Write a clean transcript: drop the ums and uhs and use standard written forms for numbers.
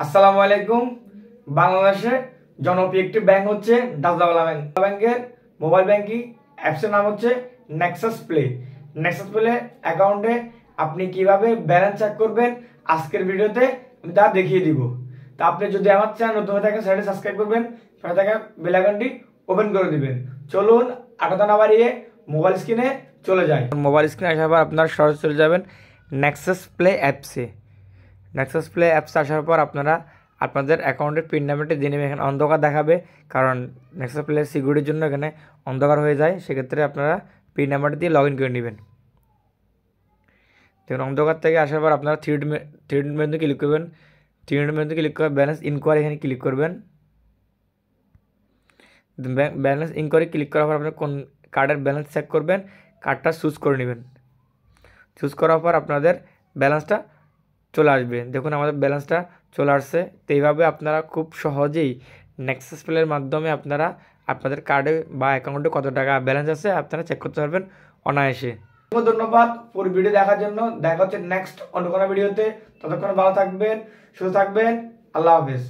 আসসালামু আলাইকুম। বাংলাদেশে জনপ্রিয় একটি ব্যাংক হচ্ছে দাউদকালা ব্যাংক। ব্যাংকের মোবাইল ব্যাংকিং অ্যাপসের নাম হচ্ছে নেক্সাস প্লে। নেক্সাস প্লে অ্যাকাউন্টে আপনি কিভাবে ব্যালেন্স চেক করবেন আজকের ভিডিওতে আমি তা দেখিয়ে দিব। তা আপনি যদি আমার চ্যানেল নতুন হয়ে থাকেন চ্যানেলটি সাবস্ক্রাইব করবেন, সাথে থাকা বেল আইকনটি ওপেন করে দিবেন। চলুন আটা না বাড়িয়ে মোবাইল স্ক্রিনে চলে যায়। মোবাইল স্ক্রিনে আসার পর আপনারা সরাসরি চলে যাবেন নেক্সাস প্লে অ্যাপসে। নেক্সাস প্লে অ্যাপস আসার পর আপনারা আপনাদের অ্যাকাউন্টের পিন নাম্বারটি দিয়ে নেবেন। এখানে অন্ধকার দেখাবে, কারণ নেক্সাস প্লে সিকিউরিটির জন্য এখানে অন্ধকার হয়ে যায়। সেক্ষেত্রে আপনারা পিন নাম্বারটি দিয়ে লগ ইন করে নেবেন। দেখুন, অন্ধকার থেকে আসার পর আপনারা থ্রি মেনুতে ক্লিক করবেন। থ্রি মেনুতে ক্লিক করে ব্যালেন্স ইনকোয়ারি এখানে ক্লিক করবেন। ব্যালেন্স ইনকোয়ারি ক্লিক করার পর আপনার কোন কার্ডের ব্যালেন্স চেক করবেন, কার্ডটা চুজ করে নেবেন। চুজ করার পর আপনাদের ব্যালেন্সটা চলে আসবে। দেখুন আমাদের ব্যালেন্সটা চলে আসছে। তো এইভাবে আপনারা খুব সহজেই নেক্সাস প্লের মাধ্যমে আপনারা আপনাদের কার্ডে বা অ্যাকাউন্টে কত টাকা ব্যালেন্স আছে আপনারা চেক করতে পারবেন অনায়াসে। ধন্যবাদ পুরো ভিডিও দেখার জন্য। দেখা হচ্ছে নেক্সট অন্য কোনো ভিডিওতে। ততক্ষণ ভালো থাকবেন, সুস্থ থাকবেন। আল্লাহ হাফেজ।